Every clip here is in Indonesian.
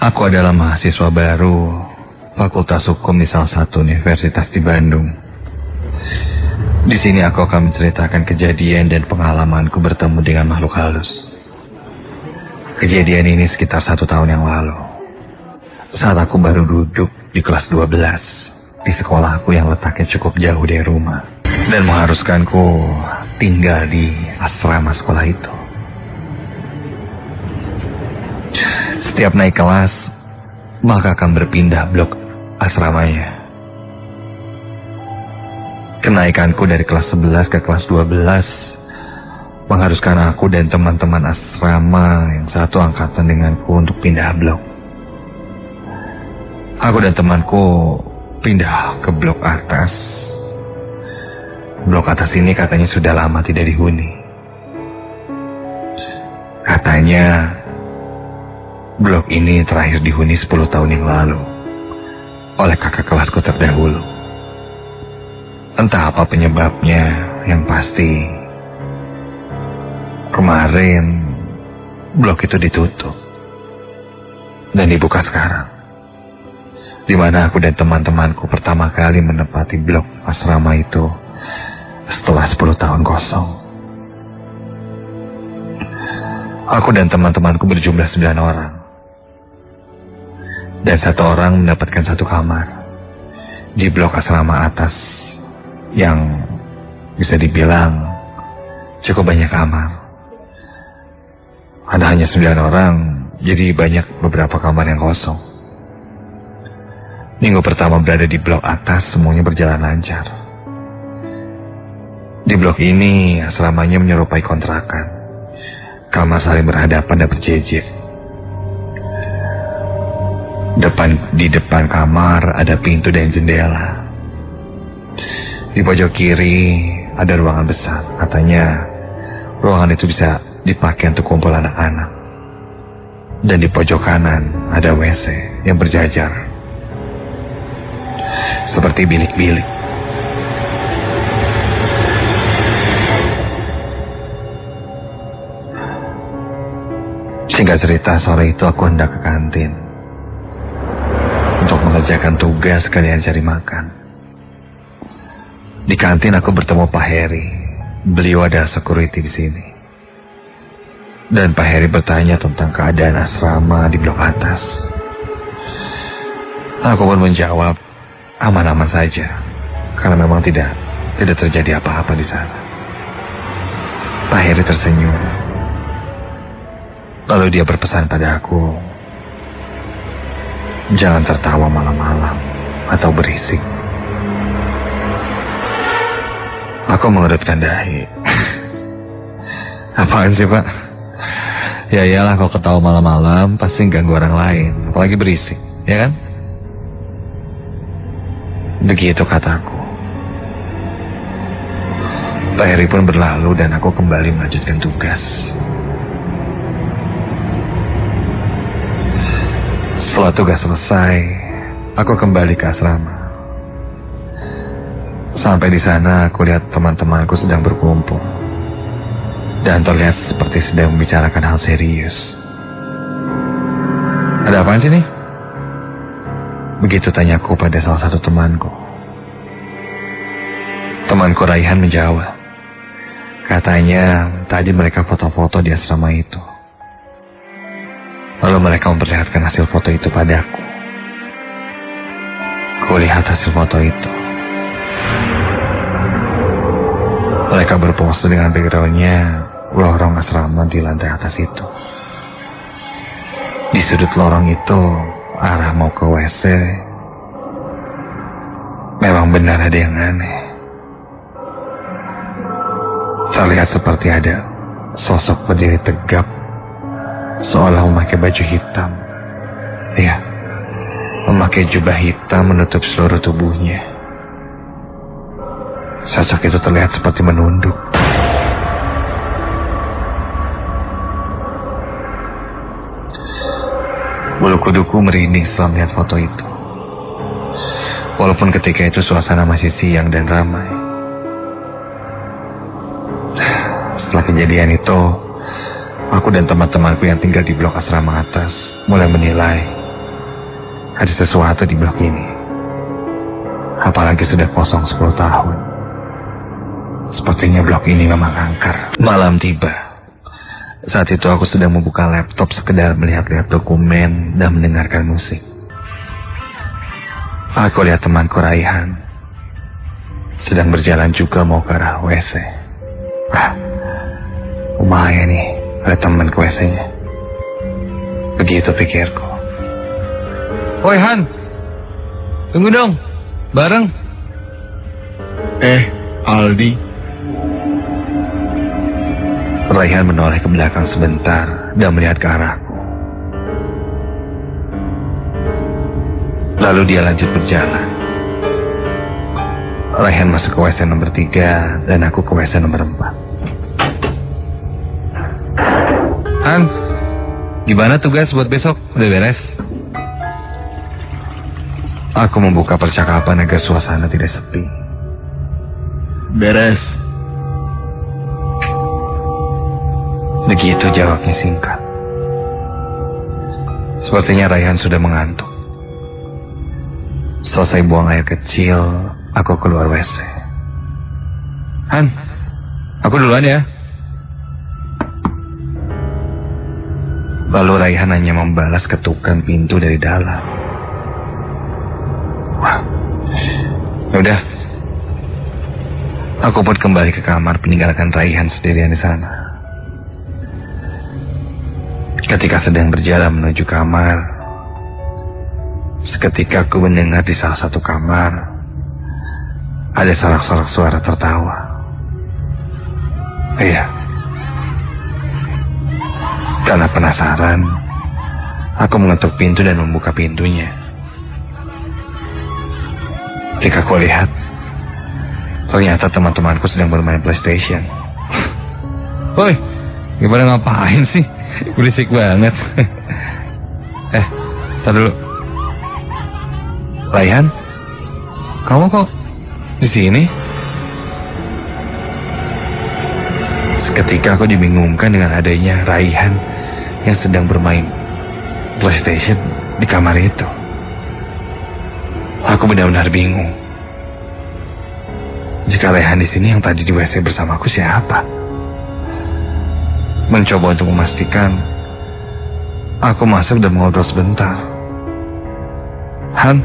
Aku adalah mahasiswa baru Fakultas Hukum di salah satu universitas di Bandung. Di sini aku akan menceritakan kejadian dan pengalamanku bertemu dengan makhluk halus. Kejadian ini sekitar 1 tahun yang lalu, saat aku baru duduk di kelas 12 di sekolahku yang letaknya cukup jauh dari rumah dan mengharuskanku tinggal di asrama sekolah itu. Setiap naik kelas, maka akan berpindah blok asramanya. Kenaikanku dari kelas 11 ke kelas 12 mengharuskan aku dan teman-teman asrama yang satu angkatan denganku untuk pindah blok. Aku dan temanku pindah ke blok atas. Blok atas ini katanya sudah lama tidak dihuni. Katanya blok ini terakhir dihuni 10 tahun yang lalu oleh kakak kelasku terdahulu. Entah apa penyebabnya, yang pasti kemarin blok itu ditutup dan dibuka sekarang, di mana aku dan teman-temanku pertama kali menempati blok asrama itu setelah 10 tahun kosong. Aku dan teman-temanku berjumlah 9 orang. Dan 1 orang mendapatkan 1 kamar di blok asrama atas yang bisa dibilang cukup banyak kamar. Ada hanya 9 orang, jadi banyak beberapa kamar yang kosong. Minggu pertama berada di blok atas, semuanya berjalan lancar. Di blok ini asramanya menyerupai kontrakan. Kamar saling berhadapan dan berjejer. Di depan kamar ada pintu dan jendela. Di pojok kiri ada ruangan besar. Katanya ruangan itu bisa dipakai untuk kumpul anak-anak. Dan di pojok kanan ada WC yang berjajar seperti bilik-bilik. Singkat cerita, sore itu aku hendak ke kantin untuk mengerjakan tugas sekalian cari makan. Di kantin aku bertemu Pak Heri. Beliau adalah security di sini. Dan Pak Heri bertanya tentang keadaan asrama di blok atas. Aku pun menjawab aman-aman saja, karena memang tidak terjadi apa-apa di sana. Pak Heri tersenyum. Lalu dia berpesan pada aku, jangan tertawa malam-malam atau berisik. Aku mengerutkan dahi. Apaan sih, Pak? Ya iyalah, kalau ketawa malam-malam pasti ganggu orang lain, apalagi berisik, ya kan? Begitu kataku. Pak Heri pun berlalu dan aku kembali melanjutkan tugas. Setelah tugas selesai, aku kembali ke asrama. Sampai di sana, aku lihat teman-temanku sedang berkumpul dan terlihat seperti sedang membicarakan hal serius. Ada apaan sih nih? Begitu tanyaku pada salah satu temanku. Temanku Raihan menjawab. Katanya tadi mereka foto-foto di asrama itu. Lalu mereka memperlihatkan hasil foto itu padaku. Kulihat hasil foto itu. Mereka berpose dengan backgroundnya lorong asrama di lantai atas itu. Di sudut lorong itu, arah mau ke WC, memang benar ada yang aneh. Terlihat seperti ada sosok berdiri tegap, seolah memakai baju hitam. Ya, memakai jubah hitam menutup seluruh tubuhnya. Sosok itu terlihat seperti menunduk. Bulu kuduku merinding setelah melihat foto itu. Walaupun ketika itu suasana masih siang dan ramai. Setelah kejadian itu, aku dan teman-temanku yang tinggal di blok asrama atas mulai menilai Ada sesuatu di blok ini. Apalagi sudah kosong 10 tahun. Sepertinya blok ini memang angker. Malam tiba. Saat itu aku sedang membuka laptop sekedar melihat-lihat dokumen dan mendengarkan musik. Aku lihat temanku Raihan sedang berjalan juga mau ke arah WC. Lumayan nih, ada teman ke WC-nya. Begitu pikirku. Woi Han, tunggu dong, bareng. Aldi. Raihan menoleh ke belakang sebentar dan melihat ke arahku. Lalu dia lanjut berjalan. Raihan masuk ke WC nomor 3 dan aku ke WC nomor 4. Han, gimana tugas buat besok? Udah beres? Aku membuka percakapan agar suasana tidak sepi. Beres. Begitu jawabnya singkat. Sepertinya Raihan sudah mengantuk. Selesai buang air kecil, aku keluar WC. Han, aku duluan ya. Lalu Raihan hanya membalas ketukan pintu dari dalam. Udah. Aku pun kembali ke kamar meninggalkan Raihan sendirian di sana. Ketika sedang berjalan menuju kamar, seketika aku mendengar di salah satu kamar ada sorak-sorak suara tertawa. Iya. Karena penasaran, aku mengetuk pintu dan membuka pintunya. Ketika aku lihat, ternyata teman-temanku sedang bermain PlayStation. Woi, gimana ngapain sih? Berisik banget. Tar dulu. Raihan, kamu kok di sini? Seketika aku dibingungkan dengan adanya Raihan yang sedang bermain PlayStation di kamar itu. Aku benar-benar bingung. Jika Raihan di sini, yang tadi di WC bersamaku siapa? Mencoba untuk memastikan, aku masuk dan mengobrol sebentar. Han,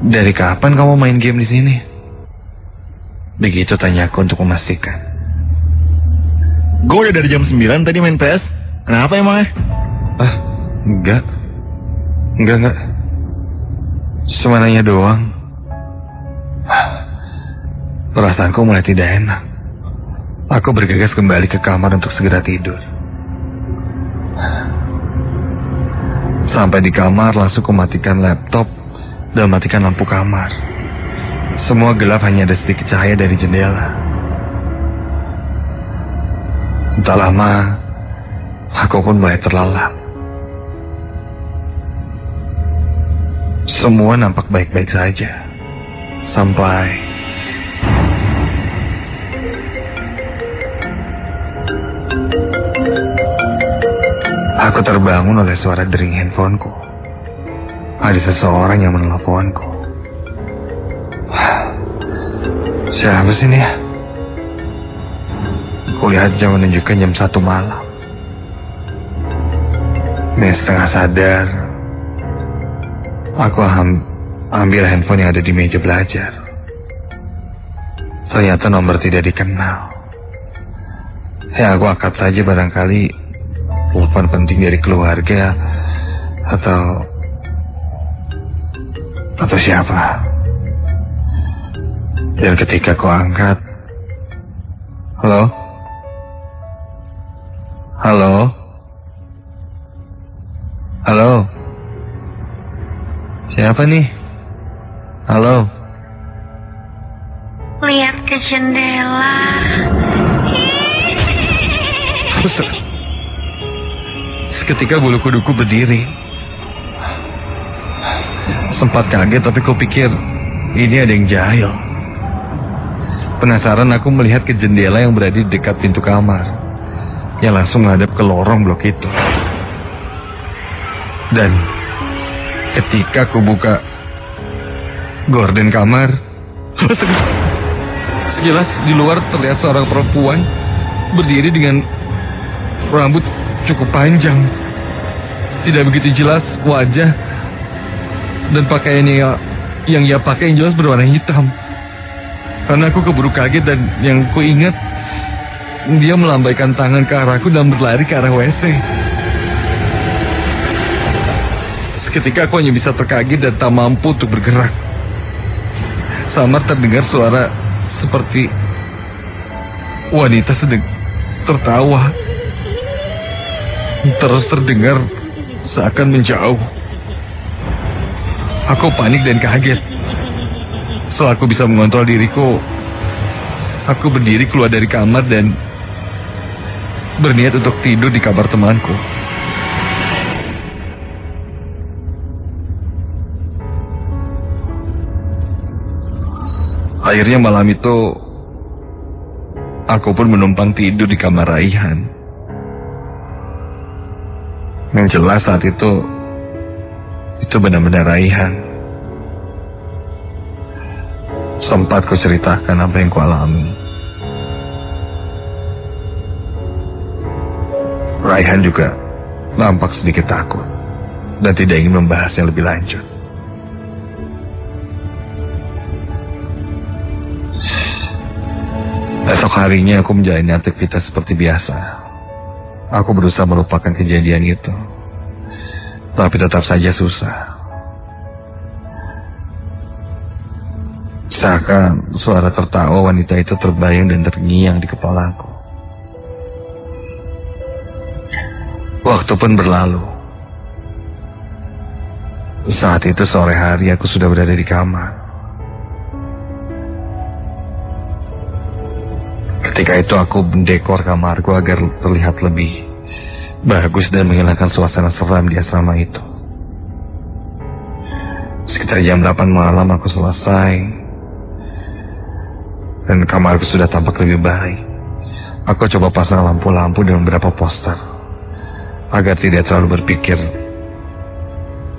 dari kapan kamu main game di sini? Begitu tanyaku untuk memastikan. Gue udah dari jam 9 tadi main PS. Kenapa emangnya? Enggak. Cuma nanya doang. Perasaanku mulai tidak enak. Aku bergegas kembali ke kamar untuk segera tidur. Sampai di kamar langsung kumatikan laptop dan matikan lampu kamar. Semua gelap, hanya ada sedikit cahaya dari jendela. Tak lama, aku pun mulai terlelap. Semua nampak baik-baik saja. Sampai aku terbangun oleh suara dering handphoneku. Ada seseorang yang menelponku. Siapa sih ini ya? Kulihat jam menunjukkan jam 1 malam. Dengan setengah sadar, aku ambil handphone yang ada di meja belajar. Ternyata nomor tidak dikenal. Ya, aku angkat saja, barangkali telepon penting dari keluarga atau siapa. Dan ketika aku angkat, halo? Halo? Halo? Siapa nih? Halo? Lihat ke jendela. Seketika bulu kuduku berdiri. Sempat kaget, tapi kupikir ini ada yang jahil. Penasaran, aku melihat ke jendela yang berada di dekat pintu kamar, yang langsung menghadap ke lorong blok itu. Dan Ketika aku buka gorden kamar, sekilas di luar terlihat seorang perempuan berdiri dengan rambut cukup panjang. Tidak begitu jelas wajah, dan pakaiannya yang ia pakai yang jelas berwarna hitam. Karena aku keburu kaget, dan yang ku ingat dia melambaikan tangan ke arahku dan berlari ke arah WC. Seketika aku hanya bisa terkaget dan tak mampu untuk bergerak. Samar terdengar suara seperti wanita sedang tertawa. Terus terdengar seakan menjauh. Aku panik dan kaget. Setelah aku bisa mengontrol diriku, aku berdiri keluar dari kamar dan berniat untuk tidur di kamar temanku. Akhirnya malam itu, aku pun menumpang tidur di kamar Raihan. Yang jelas saat itu benar-benar Raihan. Sempat ku ceritakan apa yang ku alami. Raihan juga nampak sedikit takut dan tidak ingin membahasnya lebih lanjut. Esok harinya aku menjalani aktivitas seperti biasa. Aku berusaha melupakan kejadian itu, tapi tetap saja susah. Seakan suara tertawa wanita itu terbayang dan terngiang di kepalaku. Waktu pun berlalu. Saat itu sore hari aku sudah berada di kamar. Ketika itu aku mendekor kamarku agar terlihat lebih bagus dan menghilangkan suasana seram di asrama itu. Sekitar jam 8 malam aku selesai dan kamarku sudah tampak lebih baik. Aku coba pasang lampu-lampu dan beberapa poster agar tidak terlalu berpikir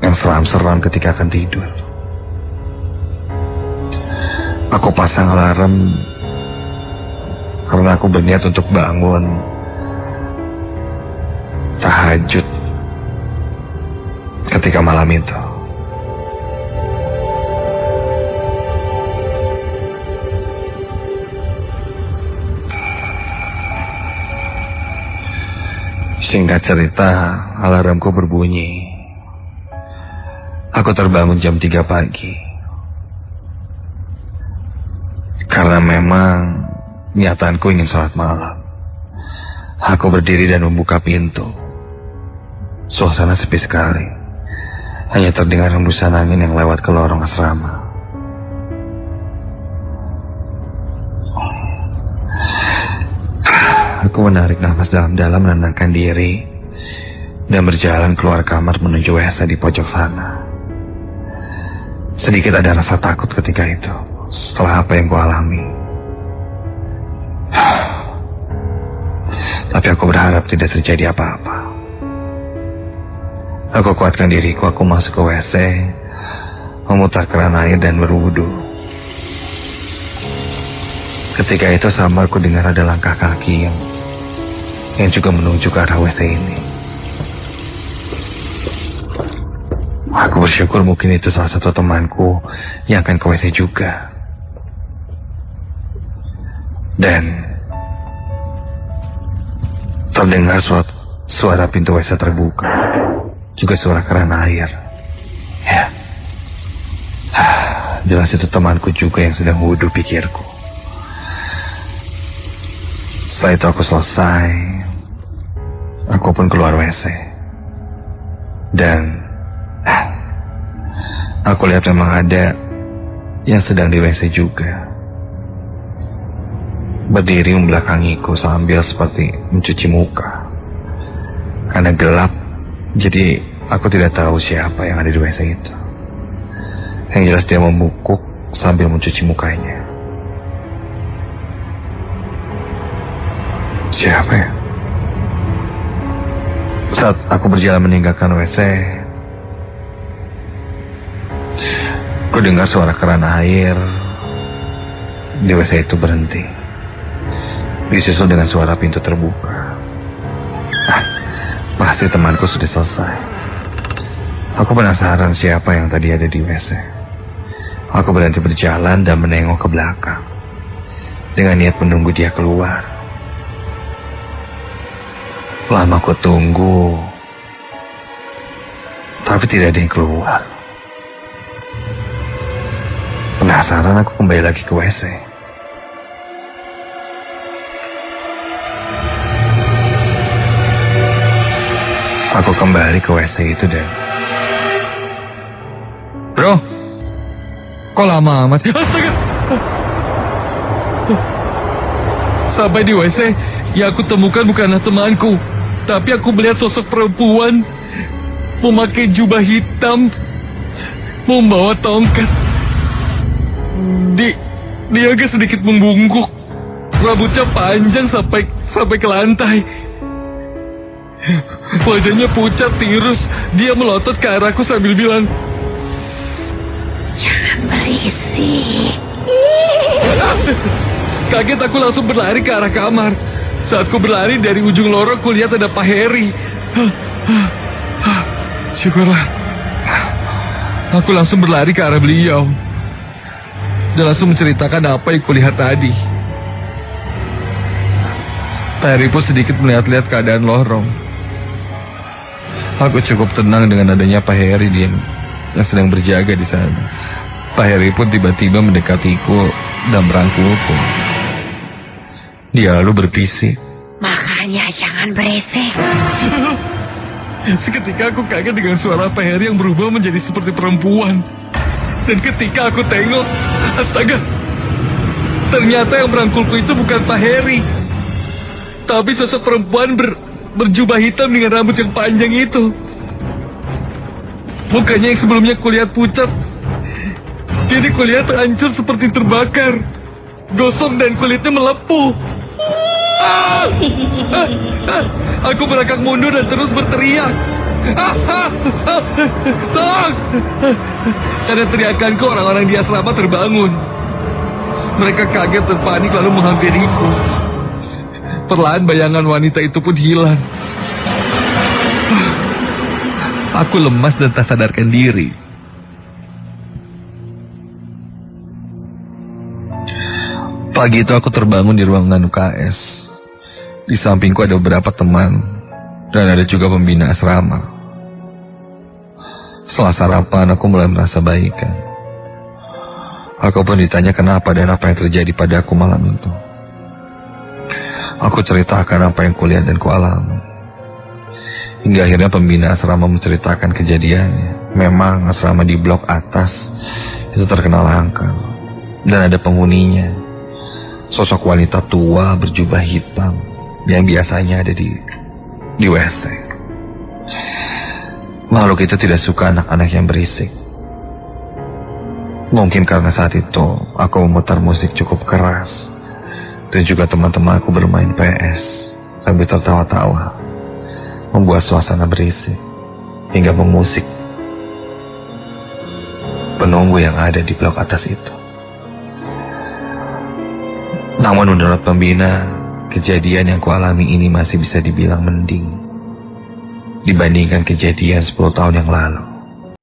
yang seram-seram ketika akan tidur. Aku pasang alarm karena aku berniat untuk bangun tahajud ketika malam itu. Singkat cerita, alarmku berbunyi. Aku terbangun jam 3 pagi. Karena memang niatanku ingin sholat malam. Aku berdiri dan membuka pintu. Suasana sepi sekali. Hanya terdengar hembusan angin yang lewat ke lorong asrama. Aku menarik nafas dalam-dalam, menenangkan diri, dan berjalan keluar kamar menuju WC di pojok sana. Sedikit ada rasa takut ketika itu, setelah apa yang kualami. Tapi aku berharap tidak terjadi apa-apa. Aku kuatkan diriku, aku masuk ke WC, memutar keran air dan berwudu. Ketika itu samar ku dengar ada langkah kaki yang juga menuju ke arah WC ini. Aku bersyukur mungkin itu salah satu temanku yang akan ke WC juga. Dan terdengar suara pintu WC terbuka, juga suara keran air. Ya, jelas itu temanku juga yang sedang wudhu, pikirku. Setelah itu aku selesai, aku pun keluar WC. Dan aku lihat memang ada yang sedang di WC juga, berdiri membelakangiku sambil seperti mencuci muka. Karena gelap, jadi aku tidak tahu siapa yang ada di WC itu. Yang jelas dia membungkuk sambil mencuci mukanya. Siapa ya? Saat aku berjalan meninggalkan WC, Ku dengar suara keran air di WC itu berhenti, disusul dengan suara pintu terbuka. Pasti temanku sudah selesai. Aku penasaran siapa yang tadi ada di WC. Aku berhenti berjalan dan menengok ke belakang dengan niat menunggu dia keluar. Lama ku tunggu, tapi tidak ada yang keluar. Penasaran, aku kembali lagi ke WC. Aku kembali ke WC itu dan... Bro, kok lama amat? Astaga! Sampai di WC, yang aku temukan bukanlah temanku, tapi aku melihat sosok perempuan memakai jubah hitam, membawa tongkat. Dia agak sedikit membungkuk, rambutnya panjang sampai ke lantai. Wajahnya pucat tirus. Dia melotot ke arahku sambil bilang, Jangan berisik. Kaget aku langsung berlari ke arah kamar. Saat ku berlari dari ujung lorong, ku lihat ada Pak Heri. Syukurlah. Aku langsung berlari ke arah beliau dan langsung menceritakan apa yang kulihat tadi. Pak Heri pun sedikit melihat-lihat keadaan lorong. Aku cukup tenang dengan adanya Pak Heri yang sedang berjaga di sana. Pak Heri pun tiba-tiba mendekatiku dan merangkulku. Dia lalu berbisik, Makanya jangan berisik. Seketika aku kaget dengan suara Pak Heri yang berubah menjadi seperti perempuan. Dan ketika aku tengok, astaga, ternyata yang merangkulku itu bukan Pak Heri, tapi sosok perempuan berjubah hitam dengan rambut yang panjang itu. Mukanya yang sebelumnya kulihat pucat, kini kulihat hancur seperti terbakar, gosong dan kulitnya melepuh. Aku merangkak mundur dan terus berteriak, tolong! Karena teriakanku, orang-orang di asrama terbangun. Mereka kaget dan panik lalu menghampiriku. Perlahan bayangan wanita itu pun hilang. Aku lemas dan tak sadarkan diri. Pagi itu aku terbangun di ruangan UKS. Di sampingku ada beberapa teman dan ada juga pembina asrama. Setelah sarapan, aku mulai merasa baikan. Aku pun ditanya kenapa dan apa yang terjadi padaku malam itu. Aku ceritakan apa yang kulihat dan kualami. Hingga akhirnya pembina asrama menceritakan kejadiannya. Memang asrama di blok atas itu terkenal angker. Dan ada penghuninya, sosok wanita tua berjubah hitam yang biasanya ada di WC. Makhluk itu tidak suka anak-anak yang berisik. Mungkin karena saat itu aku memutar musik cukup keras, dan juga teman-temanku bermain PS sambil tertawa-tawa, membuat suasana berisik hingga mengusik penunggu yang ada di blok atas itu. Namun menurut pembina, kejadian yang kualami ini masih bisa dibilang mending dibandingkan kejadian 10 tahun yang lalu.